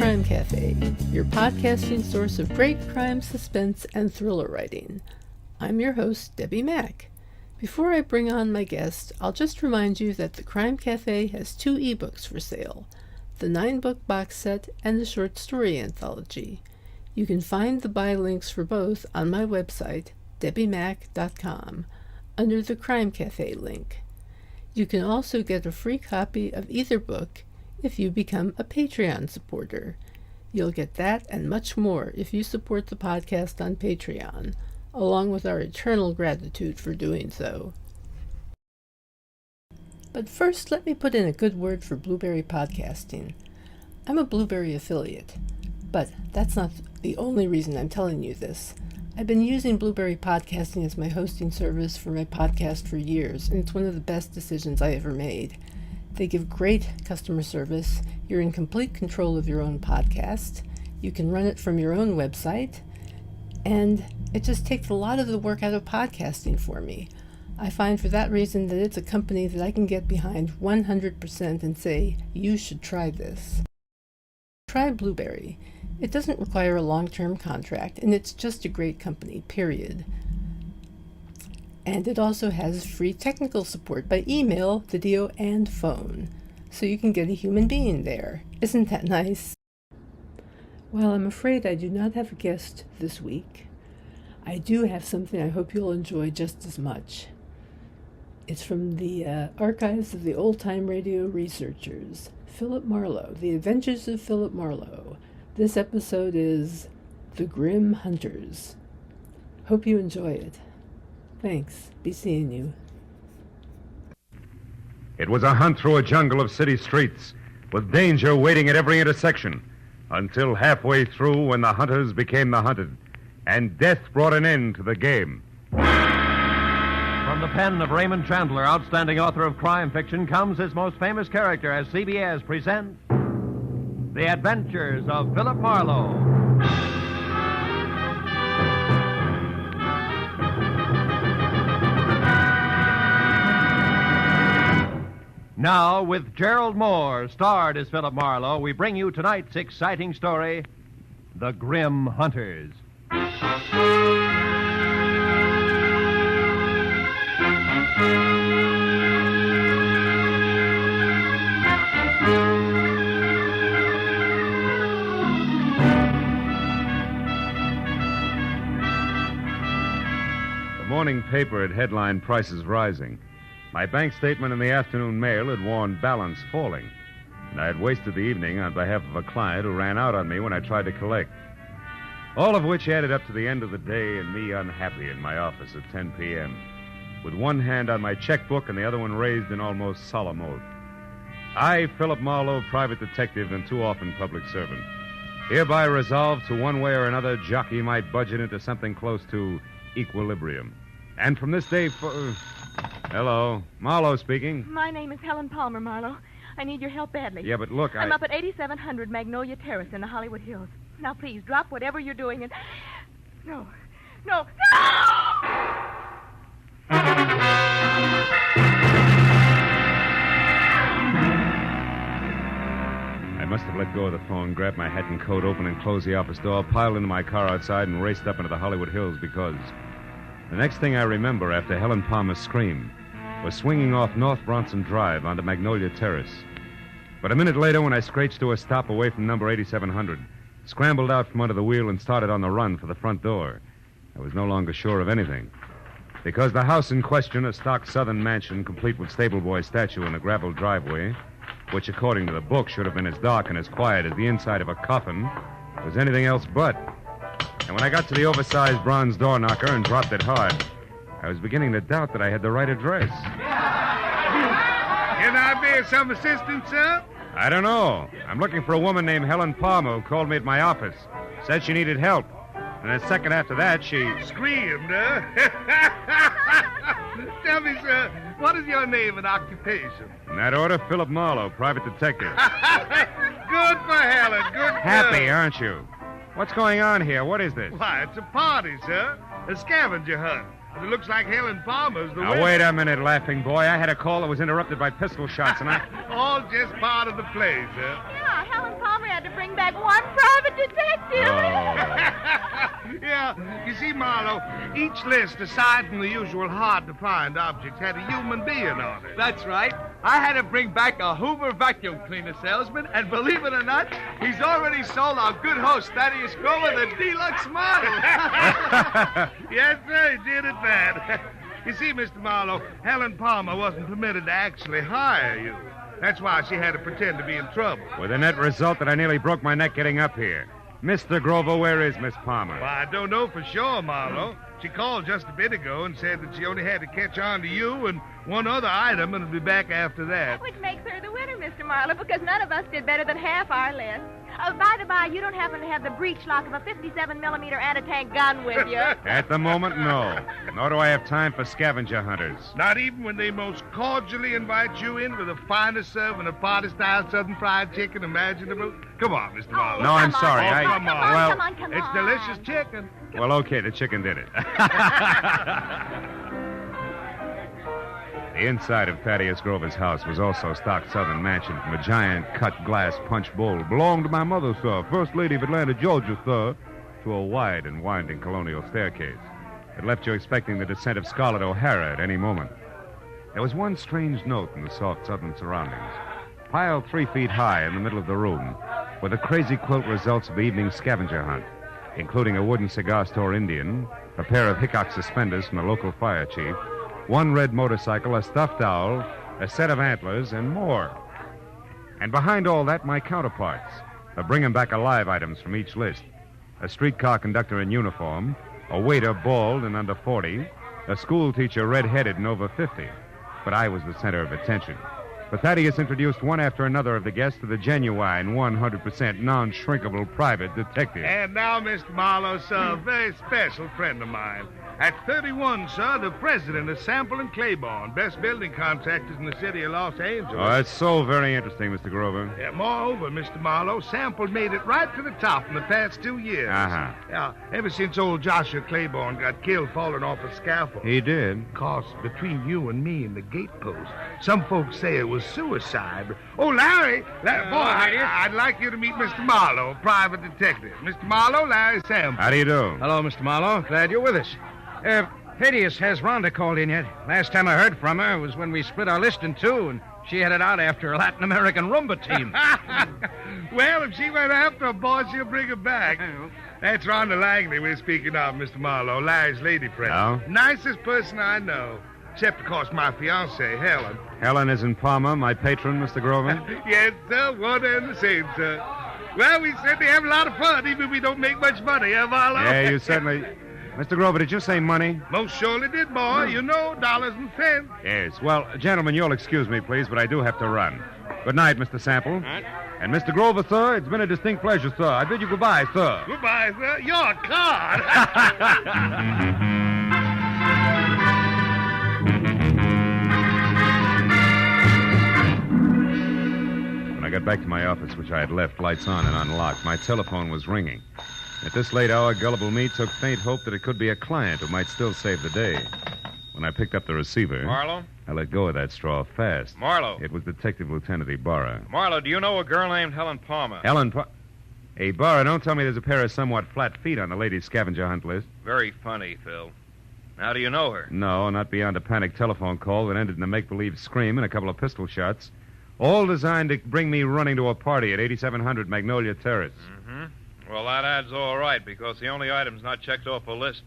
Crime Cafe, your podcasting source of great crime, suspense, and thriller writing. I'm your host, Debbie Mack. Before I bring on my guest, I'll just remind you that the Crime Cafe has 2 ebooks for sale, the 9-book box set and the short story anthology. You can find the buy links for both on my website, debbiemack.com, under the Crime Cafe link. You can also get a free copy of either book if you become a Patreon supporter. You'll get that and much more if you support the podcast on Patreon, along with our eternal gratitude for doing so. But first, let me put in a good word for Blueberry Podcasting. I'm a Blueberry affiliate, but that's not the only reason I'm telling you this. I've been using Blueberry Podcasting as my hosting service for my podcast for years, and it's one of the best decisions I ever made. They give great customer service. You're in complete control of your own podcast. You can run it from your own website, and it just takes a lot of the work out of podcasting for me. I find for that reason that it's a company that I can get behind 100% and say, you should try this. Try Blueberry. It doesn't require a long-term contract, and it's just a great company, period. And it also has free technical support by email, video, and phone, so you can get a human being there. Isn't that nice? Well, I'm afraid I do not have a guest this week. I do have something I hope you'll enjoy just as much. It's from the archives of the old-time radio researchers, Philip Marlowe, The Adventures of Philip Marlowe. This episode is The Grim Hunters. Hope you enjoy it. Thanks. Be seeing you. It was a hunt through a jungle of city streets, with danger waiting at every intersection, until halfway through when the hunters became the hunted, and death brought an end to the game. From the pen of Raymond Chandler, outstanding author of crime fiction, comes his most famous character as CBS presents The Adventures of Philip Marlowe. Now, with Gerald Moore, starred as Philip Marlowe, we bring you tonight's exciting story, The Grim Hunters. The morning paper had headlined prices rising. My bank statement in the afternoon mail had warned balance falling, and I had wasted the evening on behalf of a client who ran out on me when I tried to collect. All of which added up to the end of the day and me unhappy in my office at 10 p.m., with one hand on my checkbook and the other one raised in almost solemn oath. I, Philip Marlowe, private detective and too often public servant, hereby resolve to one way or another jockey my budget into something close to equilibrium. And from this day Hello. Marlowe speaking. My name is Helen Palmer, Marlowe. I need your help badly. Yeah, but look, I'm up at 8700 Magnolia Terrace in the Hollywood Hills. Now, please, drop whatever you're doing and... No! I must have let go of the phone, grabbed my hat and coat, opened and closed the office door, piled into my car outside, and raced up into the Hollywood Hills because... the next thing I remember after Helen Palmer's scream was swinging off North Bronson Drive onto Magnolia Terrace. But a minute later, when I scratched to a stop away from number 8700, scrambled out from under the wheel and started on the run for the front door, I was no longer sure of anything. Because the house in question, a stock southern mansion complete with stable boy statue and a gravel driveway, which according to the book should have been as dark and as quiet as the inside of a coffin, was anything else but. And when I got to the oversized bronze door knocker and dropped it hard, I was beginning to doubt that I had the right address. Can I be of some assistance, sir? I don't know. I'm looking for a woman named Helen Palmer who called me at my office. Said she needed help. And a second after that, she... Screamed, huh? Tell me, sir, what is your name and occupation? In that order, Philip Marlowe, private detective. Good for Helen, good for... Happy, aren't you? What's going on here? What is this? Why, it's a party, sir. A scavenger hunt. It looks like Helen Palmer's the winner. Now, wait a minute, laughing boy. I had a call that was interrupted by pistol shots, and I... All just part of the play, sir. Yeah, Helen Palmer had to bring back one one private detective. Yeah, you see, Marlowe, each list, aside from the usual hard-to-find objects, had a human being on it. That's right. I had to bring back a Hoover vacuum cleaner salesman, and believe it or not, he's already sold our good host, Thaddeus Grover, the deluxe model. Yes, sir, he did it that. You see, Mr. Marlowe, Helen Palmer wasn't permitted to actually hire you. That's why she had to pretend to be in trouble. With the net result that I nearly broke my neck getting up here. Mr. Grover, where is Miss Palmer? Well, I don't know for sure, Marlowe. She called just a bit ago and said that she only had to catch on to you and one other item and will be back after that. Which makes her the winner, Mr. Marlowe, because none of us did better than half our list. By the by, you don't happen to have the breech lock of a 57-millimeter anti-tank gun with you. At the moment, no. Nor do I have time for scavenger hunters. Not even when they most cordially invite you in for the finest serving of party-style Southern fried chicken imaginable. Come on, Mr. Marlowe. No, I'm sorry. Come on. Well, Come on. It's delicious chicken. Well, okay, the chicken did it. The inside of Thaddeus Grover's house was also stock Southern mansion from a giant cut glass punch bowl. Belonged to my mother, sir, First Lady of Atlanta, Georgia, sir, to a wide and winding colonial staircase. It left you expecting the descent of Scarlett O'Hara at any moment. There was one strange note in the soft Southern surroundings. Piled 3 feet high in the middle of the room were the crazy quilt results of the evening scavenger hunt, including a wooden cigar store Indian, a pair of Hickok suspenders from the local fire chief, 1 red motorcycle, a stuffed owl, a set of antlers, and more. And behind all that, my counterparts, the bring 'em back alive items from each list. A streetcar conductor in uniform, a waiter bald and under 40, a school teacher red-headed and over 50. But I was the center of attention. But Thaddeus introduced one after another of the guests to the genuine, 100% non-shrinkable private detective. And now, Mr. Marlowe, sir, a very special friend of mine. At 31, sir, the president of Sample and Claiborne, best building contractors in the city of Los Angeles. Oh, that's so very interesting, Mr. Grover. Yeah, moreover, Mr. Marlowe, Sample made it right to the top in the past 2 years. Uh-huh. Yeah, ever since old Joshua Claiborne got killed falling off a scaffold. He did. Of course, between you and me and the gatepost, some folks say it was suicide. But, oh, Larry, boy, I'd like you to meet Mr. Marlowe, private detective. Mr. Marlowe, Larry Sample. How do you do? Hello, Mr. Marlowe. Glad you're with us. Thaddeus, has Rhonda called in yet? Last time I heard from her was when we split our list in 2, and she headed out after a Latin American rumba team. Well, if she went after a boy, she'll bring her back. That's Rhonda Langley we're speaking of, Mr. Marlowe, Larry's lady friend. Oh? Nicest person I know. Except, of course, my fiancée, Helen. Helen is in Palmer, my patron, Mr. Grover. Yes, sir, one and the same, sir. Well, we certainly have a lot of fun, even if we don't make much money, eh, Marlowe? Yeah, you certainly... Mr. Grover, did you say money? Most surely did, boy. You know, dollars and cents. Yes. Well, gentlemen, you'll excuse me, please, but I do have to run. Good night, Mr. Sample. And Mr. Grover, sir, it's been a distinct pleasure, sir. I bid you goodbye, sir. Goodbye, sir. You're a card. When I got back to my office, which I had left lights on and unlocked, my telephone was ringing. At this late hour, gullible me took faint hope that it could be a client who might still save the day. When I picked up the receiver... Marlowe? I let go of that straw fast. Marlowe. It was Detective Lieutenant Ibarra. Marlowe, do you know a girl named Helen Palmer? Hey, Ibarra, don't tell me there's a pair of somewhat flat feet on the ladies' scavenger hunt list. Very funny, Phil. How do you know her? No, not beyond a panic telephone call that ended in a make-believe scream and a couple of pistol shots. All designed to bring me running to a party at 8700 Magnolia Terrace. Mm-hmm. Well, that adds all right, because the only items not checked off a list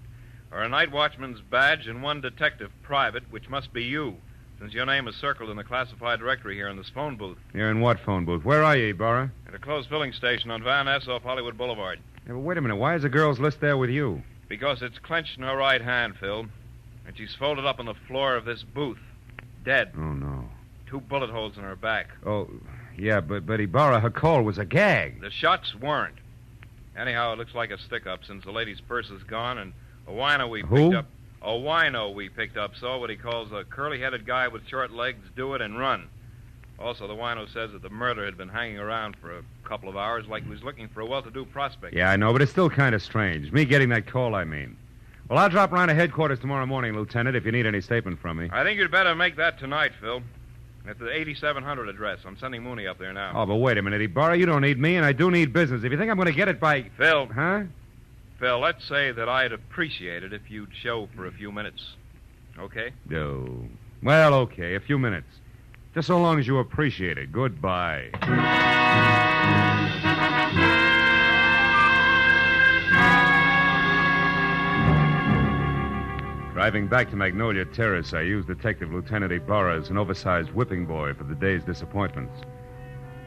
are a night watchman's badge and 1 detective private, which must be you, since your name is circled in the classified directory here in this phone booth. You're in what phone booth? Where are you, Ibarra? At a closed filling station on Van Ness off Hollywood Boulevard. Yeah, but wait a minute. Why is the girl's list there with you? Because it's clenched in her right hand, Phil, and she's folded up on the floor of this booth, dead. Oh, no. 2 bullet holes in her back. Oh, yeah, but Ibarra, her call was a gag. The shots weren't. Anyhow, it looks like a stick-up since the lady's purse is gone, and a wino we picked up... A wino we picked up saw what he calls a curly-headed guy with short legs do it and run. Also, the wino says that the murderer had been hanging around for a couple of hours like he was looking for a well-to-do prospect. Yeah, I know, but it's still kind of strange. Me getting that call, I mean. Well, I'll drop around to headquarters tomorrow morning, Lieutenant, if you need any statement from me. I think you'd better make that tonight, Phil. At the 8700 address. I'm sending Mooney up there now. Oh, but wait a minute, Ibarra. You don't need me, and I do need business. If you think I'm going to get it by... Phil. Huh? Phil, let's say that I'd appreciate it if you'd show for a few minutes. Okay? No. Well, okay, a few minutes. Just so long as you appreciate it. Goodbye. Driving back to Magnolia Terrace, I used Detective Lieutenant Ibarra as an oversized whipping boy for the day's disappointments.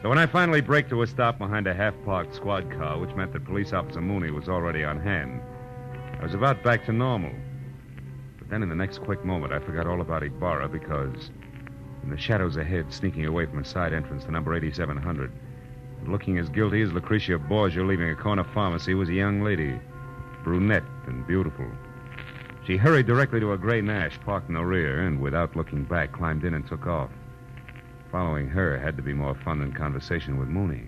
So when I finally braked to a stop behind a half-parked squad car, which meant that Police Officer Mooney was already on hand, I was about back to normal. But then in the next quick moment, I forgot all about Ibarra because in the shadows ahead, sneaking away from a side entrance to number 8700, and looking as guilty as Lucretia Borgia leaving a corner pharmacy, was a young lady, brunette and beautiful. She hurried directly to a gray Nash parked in the rear and, without looking back, climbed in and took off. Following her had to be more fun than conversation with Mooney.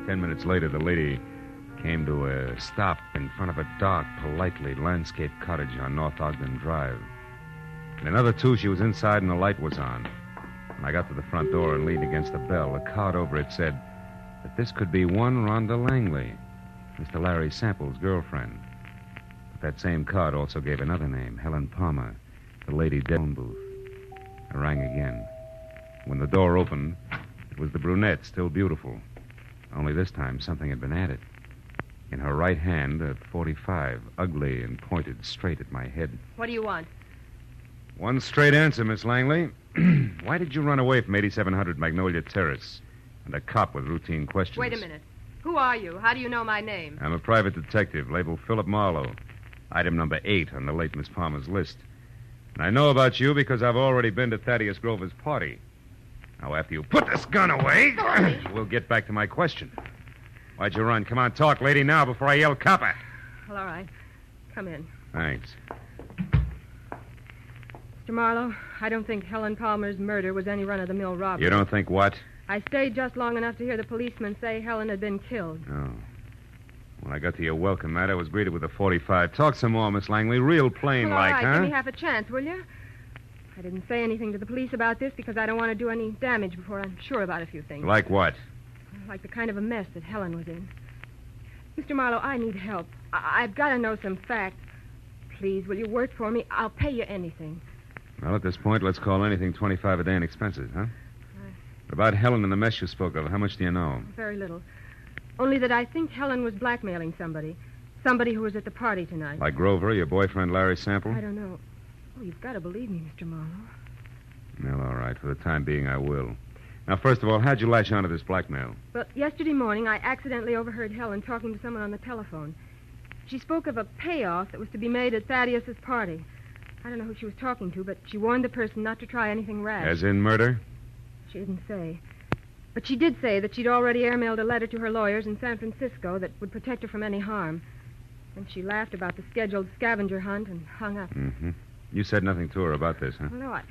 10 minutes later, the lady came to a stop in front of a dark, politely landscaped cottage on North Ogden Drive. In another 2, she was inside and the light was on. When I got to the front door and leaned against the bell, a card over it said that this could be one Rhonda Langley, Mr. Larry Sample's girlfriend. But that same card also gave another name, Helen Palmer, the lady dead phone booth. I rang again. When the door opened, it was the brunette, still beautiful. Only this time, something had been added. In her right hand, a .45, ugly and pointed straight at my head. What do you want? One straight answer, Miss Langley. Why did you run away from 8700 Magnolia Terrace and a cop with routine questions? Wait a minute. Who are you? How do you know my name? I'm a private detective, labeled Philip Marlowe. Item number 8 on the late Miss Palmer's list. And I know about you because I've already been to Thaddeus Grover's party. Now, after you put this gun away, we'll get back to my question. Why'd you run? Come on, talk, lady, now before I yell copper. Well, all right. Come in. Thanks. Mr. Marlowe, I don't think Helen Palmer's murder was any run-of-the-mill robbery. You don't think what? I stayed just long enough to hear the policeman say Helen had been killed. Oh. When I got to your welcome mat, I was greeted with a .45. Talk some more, Miss Langley. Real plain Well, all like, right, huh? give me half a chance, will you? I didn't say anything to the police about this because I don't want to do any damage before I'm sure about a few things. Like what? Like the kind of a mess that Helen was in. Mr. Marlowe, I need help. I've got to know some facts. Please, will you work for me? I'll pay you anything. Well, at this point, let's call anything 25 a day in expenses, huh? What about Helen and the mess you spoke of? How much do you know? Very little. Only that I think Helen was blackmailing somebody. Somebody who was at the party tonight. Like Grover, your boyfriend, Larry Sample? I don't know. Oh, you've got to believe me, Mr. Marlowe. Well, all right. For the time being, I will. Now, first of all, how'd you latch onto this blackmail? Well, yesterday morning, I accidentally overheard Helen talking to someone on the telephone. She spoke of a payoff that was to be made at Thaddeus's party. I don't know who she was talking to, but she warned the person not to try anything rash. As in murder? She didn't say. But she did say that she'd already airmailed a letter to her lawyers in San Francisco that would protect her from any harm. And she laughed about the scheduled scavenger hunt and hung up. Mm-hmm. You said nothing to her about this, huh? Well, no, I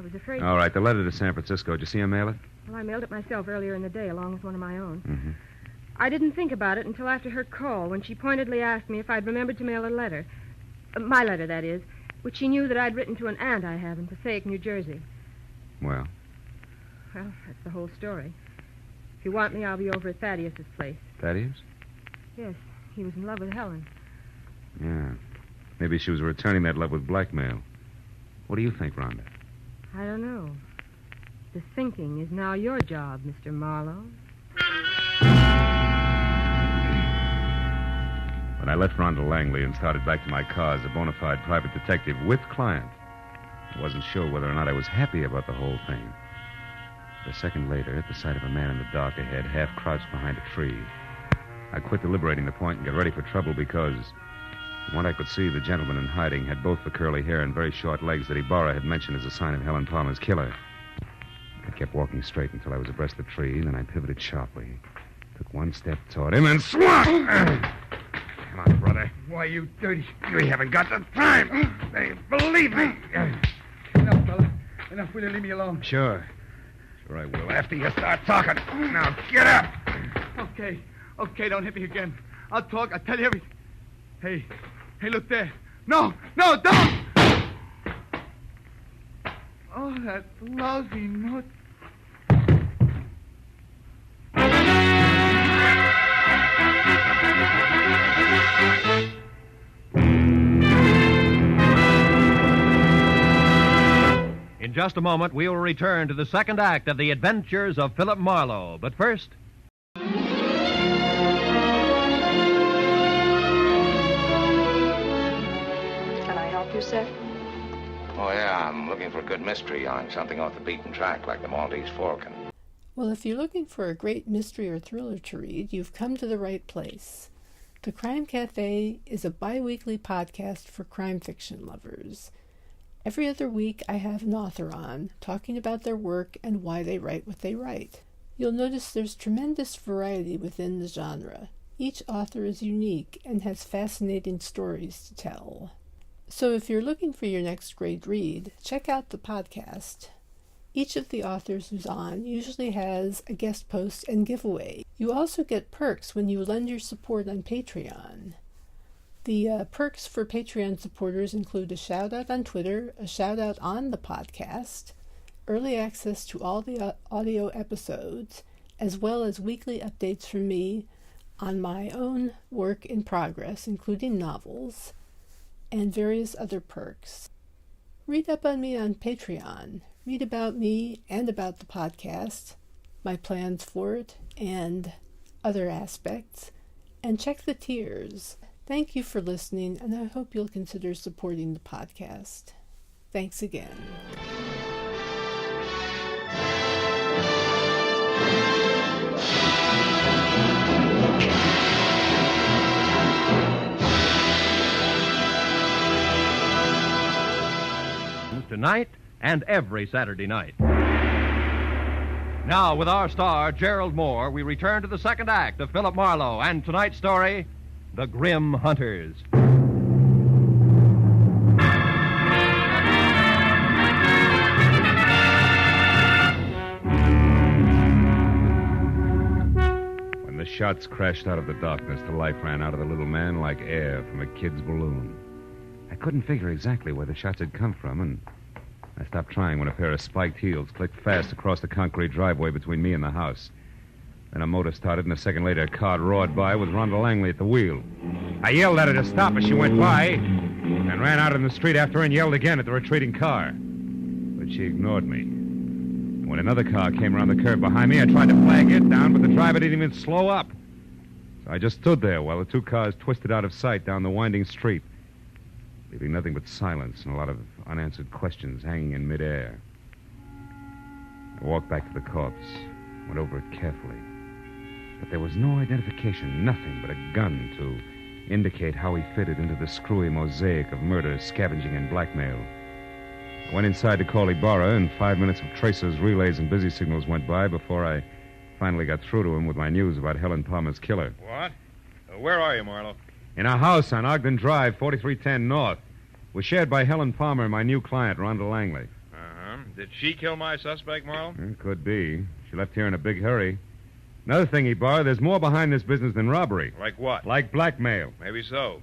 was afraid... All right, the letter to San Francisco. Did you see her mail it? Well, I mailed it myself earlier in the day, along with one of my own. Mm-hmm. I didn't think about it until after her call, when she pointedly asked me if I'd remembered to mail a letter. My letter, that is, which she knew that I'd written to an aunt I have in Passaic, New Jersey. Well? Well, that's the whole story. If you want me, I'll be over at Thaddeus's place. Thaddeus? Yes, he was in love with Helen. Yeah. Maybe she was returning that love with blackmail. What do you think, Rhonda? I don't know. The thinking is now your job, Mr. Marlowe. When I left Rhonda Langley and started back to my car as a bona fide private detective with client, I wasn't sure whether or not I was happy about the whole thing. But a second later, at the sight of a man in the dark ahead, half crouched behind a tree, I quit deliberating the point and got ready for trouble because, from what I could see, the gentleman in hiding had both the curly hair and very short legs that Ibarra had mentioned as a sign of Helen Palmer's killer. I kept walking straight until I was abreast the tree, then I pivoted sharply, took one step toward him, and swung! Come on, brother. Why, you dirty... We haven't got the time. Hey, believe me. Enough, fella. Enough. Will you leave me alone? Sure. Sure I will. After you start talking. Now, get up. Okay. Okay, don't hit me again. I'll talk. I'll tell you everything. Hey, Hey, look there. No, don't! Oh, that lousy note. In just a moment, we will return to the second act of The Adventures of Philip Marlowe. But first... Can I help you, sir? Oh, yeah, I'm looking for a good mystery on something off the beaten track, like the Maltese Falcon. Well, if you're looking for a great mystery or thriller to read, you've come to the right place. The Crime Cafe is a bi-weekly podcast for crime fiction lovers. Every other week, I have an author on, talking about their work and why they write what they write. You'll notice there's tremendous variety within the genre. Each author is unique and has fascinating stories to tell. So if you're looking for your next great read, check out the podcast. Each of the authors who's on usually has a guest post and giveaway. You also get perks when you lend your support on Patreon. The perks for Patreon supporters include a shout-out on Twitter, a shout-out on the podcast, early access to all the audio episodes, as well as weekly updates from me on my own work in progress, including novels, and various other perks. Read up on me on Patreon. Read about me and about the podcast, my plans for it, and other aspects, and check the tiers. Thank you for listening, and I hope you'll consider supporting the podcast. Thanks again. Tonight and every Saturday night. Now, with our star, Gerald Moore, we return to the second act of Philip Marlowe and tonight's story, The Grim Hunters. When the shots crashed out of the darkness, the life ran out of the little man like air from a kid's balloon. I couldn't figure exactly where the shots had come from, and I stopped trying when a pair of spiked heels clicked fast across the concrete driveway between me and the house. Then a motor started, and a second later, a car roared by with Rhonda Langley at the wheel. I yelled at her to stop as she went by, and ran out in the street after her and yelled again at the retreating car. But she ignored me. And when another car came around the curve behind me, I tried to flag it down, but the driver didn't even slow up. So I just stood there while the two cars twisted out of sight down the winding street, leaving nothing but silence and a lot of unanswered questions hanging in midair. I walked back to the corpse, went over it carefully. But there was no identification, nothing but a gun to indicate how he fitted into the screwy mosaic of murder, scavenging, and blackmail. I went inside to call Ibarra, and 5 minutes of tracers, relays, and busy signals went by before I finally got through to him with my news about Helen Palmer's killer. What? Where are you, Marlowe? In a house on Ogden Drive, 4310 North. Was shared by Helen Palmer and my new client, Rhonda Langley. Uh-huh. Did she kill my suspect, Marlowe? Could be. She left here in a big hurry. Another thing, Ibarra, there's more behind this business than robbery. Like what? Like blackmail. Maybe so.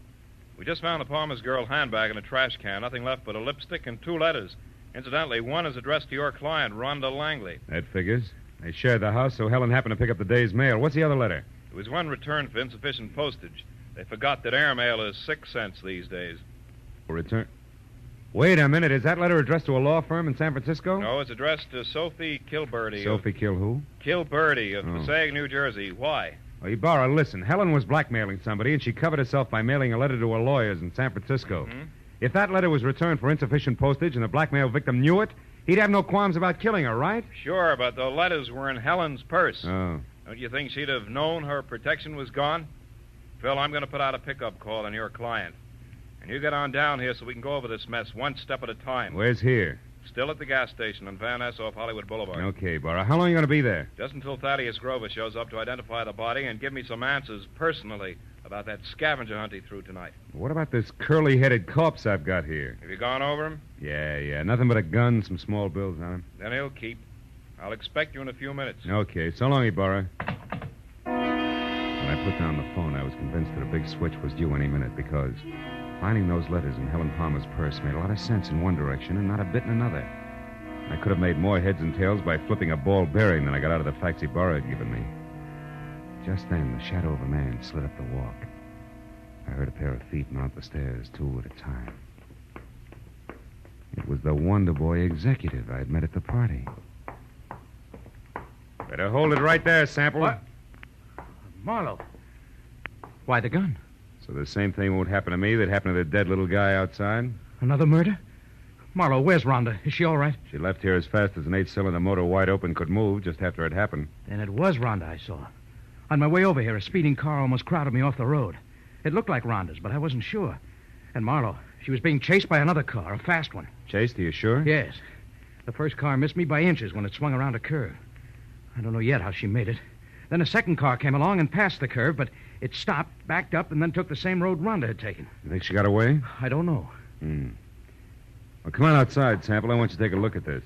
We just found the Palmer's girl handbag in a trash can. Nothing left but a lipstick and 2 letters. Incidentally, one is addressed to your client, Rhonda Langley. That figures. They shared the house, so Helen happened to pick up the day's mail. What's the other letter? It was one returned for insufficient postage. They forgot that airmail is 6 cents these days. Return. Wait a minute. Is that letter addressed to a law firm in San Francisco? No, it's addressed to Sophie Kilberty. Sophie Kill who? Kilberty of Passaic, New Jersey. Why? Well, Ibarra, listen. Helen was blackmailing somebody, and she covered herself by mailing a letter to her lawyers in San Francisco. Mm-hmm. If that letter was returned for insufficient postage and the blackmail victim knew it, he'd have no qualms about killing her, right? Sure, but the letters were in Helen's purse. Oh. Don't you think she'd have known her protection was gone? Phil, I'm going to put out a pickup call on your client. And you get on down here so we can go over this mess one step at a time. Where's here? Still at the gas station on Van Ness off Hollywood Boulevard. Okay, Ibarra. How long are you going to be there? Just until Thaddeus Grover shows up to identify the body and give me some answers personally about that scavenger hunt he threw tonight. What about this curly-headed corpse I've got here? Have you gone over him? Yeah. Nothing but a gun, some small bills on him. Then he'll keep. I'll expect you in a few minutes. Okay. So long, Ibarra. When I put down the phone, I was convinced that a big switch was due any minute because Finding those letters in Helen Palmer's purse made a lot of sense in one direction and not a bit in another. I could have made more heads and tails by flipping a ball bearing than I got out of the facts Ibarra had given me. Just then, the shadow of a man slid up the walk. I heard a pair of feet mount the stairs, 2 at a time. It was the Wonder Boy executive I'd met at the party. Better hold it right there, Sample. What? Marlowe. Why the gun? So the same thing won't happen to me that happened to the dead little guy outside? Another murder? Marlowe, where's Rhonda? Is she all right? She left here as fast as an 8-cylinder motor wide open could move just after it happened. Then it was Rhonda I saw. On my way over here, a speeding car almost crowded me off the road. It looked like Rhonda's, but I wasn't sure. And Marlowe, she was being chased by another car, a fast one. Chased, are you sure? Yes. The first car missed me by inches when it swung around a curve. I don't know yet how she made it. Then a second car came along and passed the curve, but it stopped, backed up, and then took the same road Rhonda had taken. You think she got away? I don't know. Well, come on outside, Sample. I want you to take a look at this.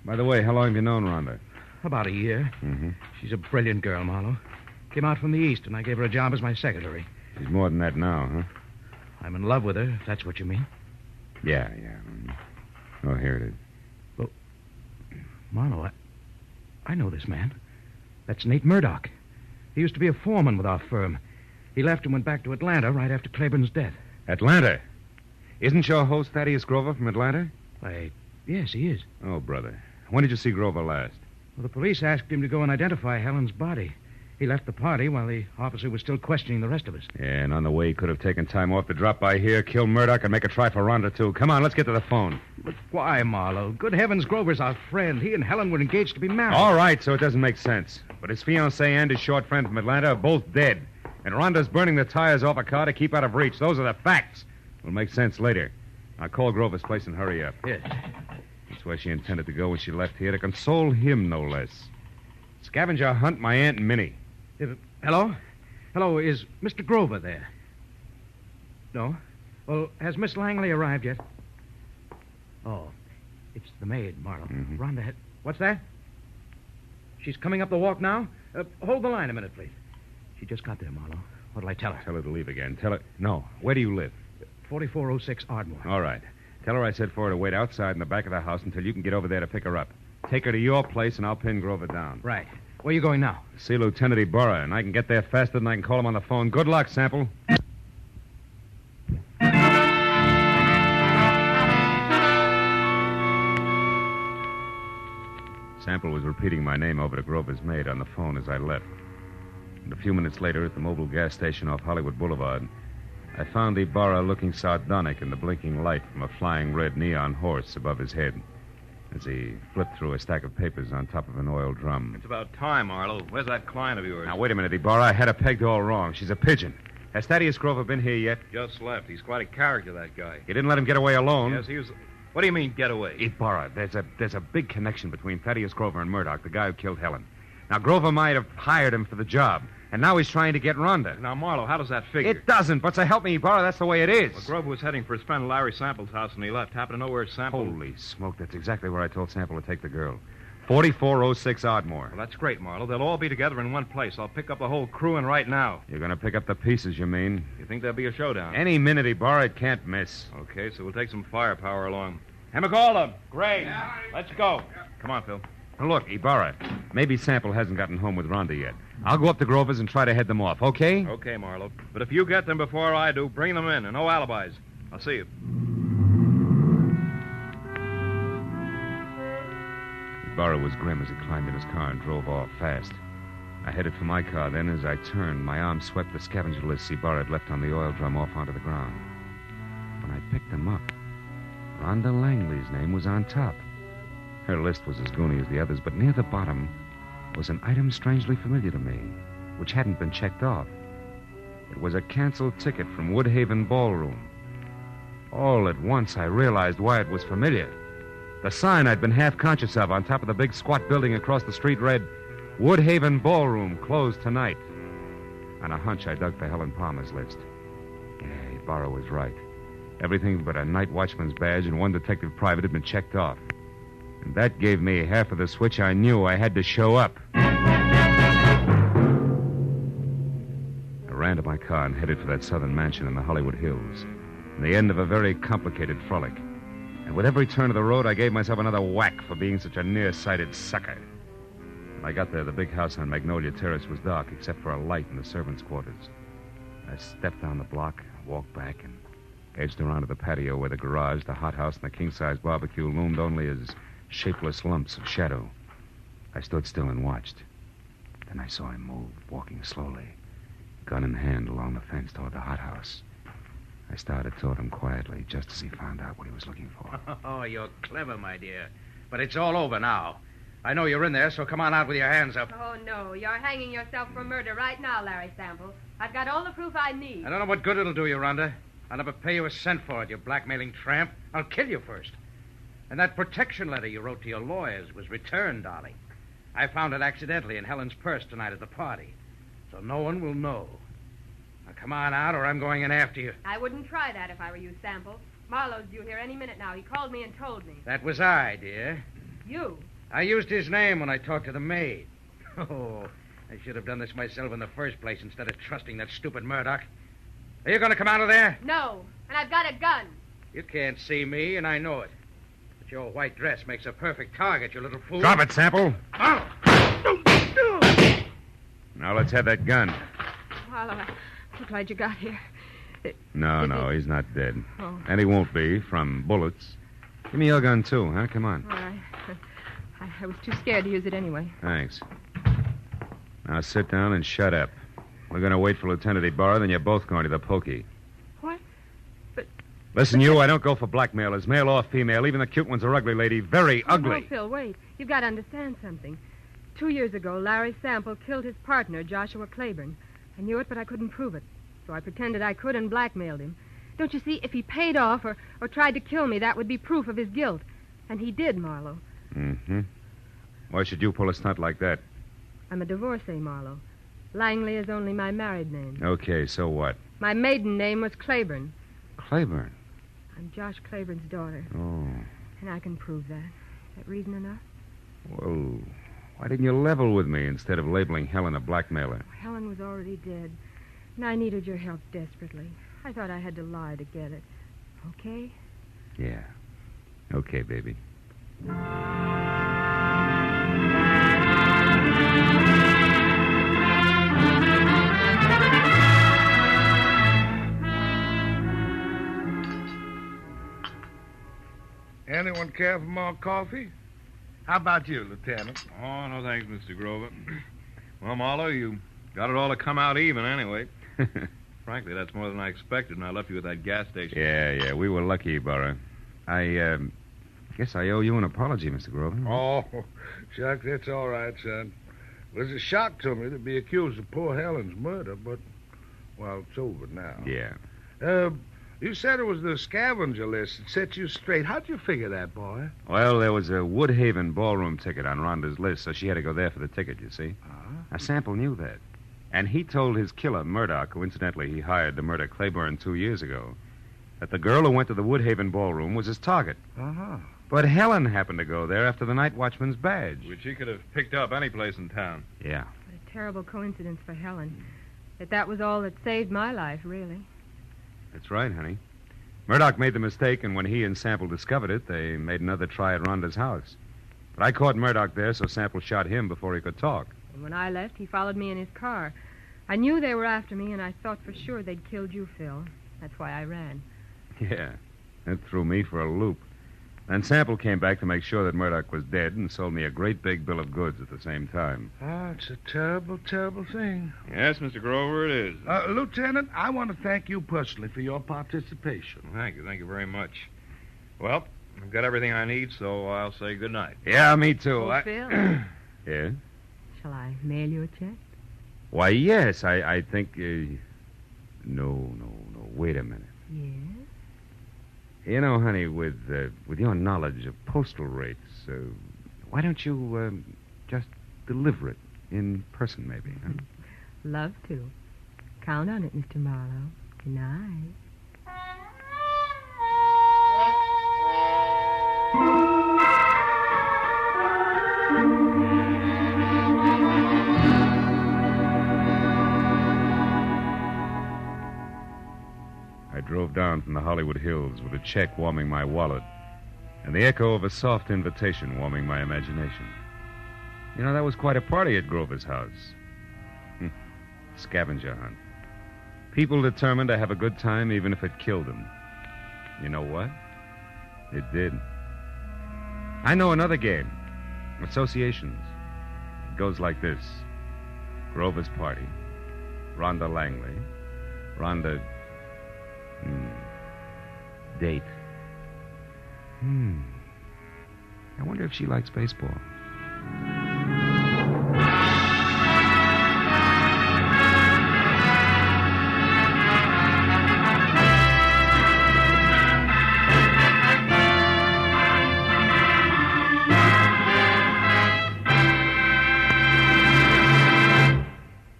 By the way, how long have you known Rhonda? About a year. Mm-hmm. She's a brilliant girl, Marlowe. Came out from the East, and I gave her a job as my secretary. She's more than that now, huh? I'm in love with her, if that's what you mean. Yeah. Oh, here it is. Well, Marlowe, I know this man. That's Nate Murdoch. He used to be a foreman with our firm. He left and went back to Atlanta right after Claiborne's death. Atlanta? Isn't your host Thaddeus Grover from Atlanta? Yes, he is. Oh, brother. When did you see Grover last? Well, the police asked him to go and identify Helen's body. He left the party while the officer was still questioning the rest of us. Yeah, and on the way, he could have taken time off to drop by here, kill Murdoch, and make a try for Rhonda, too. Come on, let's get to the phone. But why, Marlowe? Good heavens, Grover's our friend. He and Helen were engaged to be married. All right, so it doesn't make sense. But his fiancée and his short friend from Atlanta are both dead. And Rhonda's burning the tires off a car to keep out of reach. Those are the facts. It'll make sense later. I'll call Grover's place and hurry up. Yes. That's where she intended to go when she left here, to console him, no less. Scavenger hunt my Aunt Minnie. Hello? Hello, is Mr. Grover there? No? Well, has Miss Langley arrived yet? Oh, it's the maid, Marlowe. Mm-hmm. Rhonda had... What's that? She's coming up the walk now? Hold the line a minute, please. She just got there, Marlowe. What'll I tell her? Tell her to leave again. Tell her... No. Where do you live? 4406 Ardmore. All right. Tell her I said for her to wait outside in the back of the house until you can get over there to pick her up. Take her to your place, and I'll pin Grover down. Right. Where are you going now? See Lieutenant Ibarra, and I can get there faster than I can call him on the phone. Good luck, Sample. Sample was repeating my name over to Grover's maid on the phone as I left. And a few minutes later, at the Mobile gas station off Hollywood Boulevard, I found Ibarra looking sardonic in the blinking light from a flying red neon horse above his head as he flipped through a stack of papers on top of an oil drum. It's about time, Marlowe. Where's that client of yours? Now, wait a minute, Ibarra. I had her pegged all wrong. She's a pigeon. Has Thaddeus Grover been here yet? Just left. He's quite a character, that guy. You didn't let him get away alone? Yes, he was... What do you mean, get away? Ibarra, there's a big connection between Thaddeus Grover and Murdoch, the guy who killed Helen. Now, Grover might have hired him for the job, and now he's trying to get Rhonda. Now, Marlowe, how does that figure? It doesn't, but so help me, Ibarra, that's the way it is. Well, Grover was heading for his friend Larry Sample's house, and he left. Happened to know where Sample... Holy smoke, that's exactly where I told Sample to take the girl. 4406 Ardmore. Well, that's great, Marlowe. They'll all be together in one place. I'll pick up the whole crew in right now. You're going to pick up the pieces, you mean? You think there'll be a showdown? Any minute, Ibarra, it can't miss. Okay, so we'll take some firepower along. Hemigalda, Gray, let's go. Come on, Phil. Now, look, Ibarra, maybe Sample hasn't gotten home with Rhonda yet. I'll go up to Grover's and try to head them off, okay? Okay, Marlowe. But if you get them before I do, bring them in, and no alibis. I'll see you. Ibarra was grim as he climbed in his car and drove off fast. I headed for my car. Then, as I turned, my arm swept the scavenger list Ibarra had left on the oil drum off onto the ground. When I picked them up, Rhonda Langley's name was on top. Her list was as goony as the others, but near the bottom was an item strangely familiar to me, which hadn't been checked off. It was a canceled ticket from Woodhaven Ballroom. All at once, I realized why it was familiar. The sign I'd been half conscious of on top of the big squat building across the street read, Woodhaven Ballroom, closed tonight. On a hunch, I dug for Helen Palmer's list. Yeah, Ibarra was right. Everything but a night watchman's badge and one detective private had been checked off. And that gave me half of the switch I knew I had to show up. I ran ran to my car and headed for that southern mansion in the Hollywood Hills. The end of a very complicated frolic. And with every turn of the road, I gave myself another whack for being such a nearsighted sucker. When I got there, the big house on Magnolia Terrace was dark, except for a light in the servants' quarters. I stepped down the block, walked back, and edged around to the patio where the garage, the hothouse, and the king-size barbecue loomed only as shapeless lumps of shadow. I stood still and watched. Then I saw him move, walking slowly, gun in hand along the fence toward the hothouse. I started toward him quietly, just as he found out what he was looking for. Oh, you're clever, my dear. But it's all over now. I know you're in there, so come on out with your hands up. Oh, no. You're hanging yourself for murder right now, Larry Sample. I've got all the proof I need. I don't know what good it'll do you, Rhonda. I'll never pay you a cent for it, you blackmailing tramp. I'll kill you first. And that protection letter you wrote to your lawyers was returned, darling. I found it accidentally in Helen's purse tonight at the party. So no one will know. Now, come on out, or I'm going in after you. I wouldn't try that if I were you, Sample. Marlowe's due here any minute now. He called me and told me. That was I, dear. You? I used his name when I talked to the maid. Oh, I should have done this myself in the first place instead of trusting that stupid Murdoch. Are you going to come out of there? No, and I've got a gun. You can't see me, and I know it. But your white dress makes a perfect target, you little fool. Drop it, Sample. Oh. Now let's have that gun. Marlowe, I'm so glad you got here. No, he's not dead. Oh. And he won't be from bullets. Give me your gun, too, huh? Come on. All right. I was too scared to use it anyway. Thanks. Now sit down and shut up. We're going to wait for Lieutenant Ibarra, then you're both going to the pokey. What? But... Listen, you, I don't go for blackmailers, male or female. Even the cute ones are ugly, lady. Very ugly. No, Phil, wait. You've got to understand something. 2 years ago, Larry Sample killed his partner, Joshua Claiborne. I knew it, but I couldn't prove it. So I pretended I could and blackmailed him. Don't you see, if he paid off or tried to kill me, that would be proof of his guilt. And he did, Marlowe. Mm-hmm. Why should you pull a stunt like that? I'm a divorcee, Marlowe. Langley is only my married name. Okay, so what? My maiden name was Claiborne. Claiborne? I'm Josh Claiborne's daughter. Oh. And I can prove that. Is that reason enough? Well, why didn't you level with me instead of labeling Helen a blackmailer? Helen was already dead, and I needed your help desperately. I thought I had to lie to get it. Okay? Yeah. Okay, baby. Anyone care for more coffee? How about you, Lieutenant? Oh, no thanks, Mr. Grover. Well, Marlowe, you got it all to come out even anyway. Frankly, that's more than I expected, and I left you at that gas station. Yeah, we were lucky, Ibarra. I guess I owe you an apology, Mr. Grover. Oh, shucks, that's all right, son. It was a shock to me to be accused of poor Helen's murder, but, well, it's over now. Yeah. You said it was the scavenger list that set you straight. How'd you figure that, boy? Well, there was a Woodhaven ballroom ticket on Rhonda's list, so she had to go there for the ticket, you see. Uh-huh. Now, Sample knew that. And he told his killer, Murdoch, who incidentally he hired to murder Claiborne 2 years ago, that the girl who went to the Woodhaven ballroom was his target. Uh-huh. But Helen happened to go there after the night watchman's badge. Which he could have picked up any place in town. Yeah. What a terrible coincidence for Helen. But that was all that saved my life, really. That's right, honey. Murdoch made the mistake, and when he and Sample discovered it, they made another try at Rhonda's house. But I caught Murdoch there, so Sample shot him before he could talk. And when I left, he followed me in his car. I knew they were after me, and I thought for sure they'd killed you, Phil. That's why I ran. Yeah, that threw me for a loop. Then Sample came back to make sure that Murdoch was dead and sold me a great big bill of goods at the same time. Ah, it's a terrible, terrible thing. Yes, Mr. Grover, it is. Lieutenant, I want to thank you personally for your participation. Thank you very much. Well, I've got everything I need, so I'll say good night. Yeah, me too. Oh, Phil, Yeah? shall I mail you a check? Why, yes, I think... No, wait a minute. Yes? You know, honey, with your knowledge of postal rates, why don't you just deliver it in person, maybe? Huh? Love to. Count on it, Mr. Marlowe. Good night. drove down from the Hollywood Hills with a check warming my wallet and the echo of a soft invitation warming my imagination. You know, that was quite a party at Grover's house. Scavenger hunt. People determined to have a good time even if it killed them. You know what? It did. I know another game. Associations. It goes like this. Grover's party. Rhonda Langley. Rhonda... Date. I wonder if she likes baseball.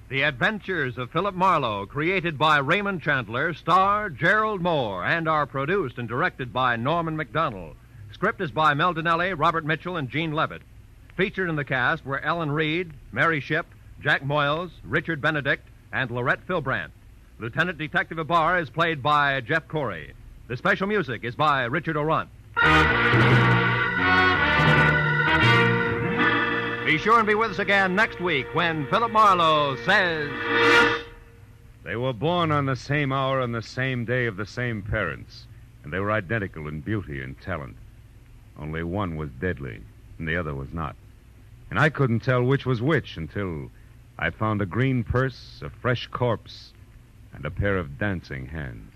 The Adventures of Philip Marlowe, created by Raymond Chandler, star Gerald Moore, and are produced and directed by Norman McDonald. Script is by Mel Dinelli, Robert Mitchell, and Gene Levitt. Featured in the cast were Ellen Reed, Mary Shipp, Jack Moyles, Richard Benedict, and Lorette Philbrandt. Lieutenant Detective Ibarra is played by Jeff Corey. The special music is by Richard Orant. Be sure and be with us again next week when Philip Marlowe says... They were born on the same hour on the same day of the same parents, and they were identical in beauty and talent. Only one was deadly, and the other was not. And I couldn't tell which was which until I found a green purse, a fresh corpse, and a pair of dancing hands.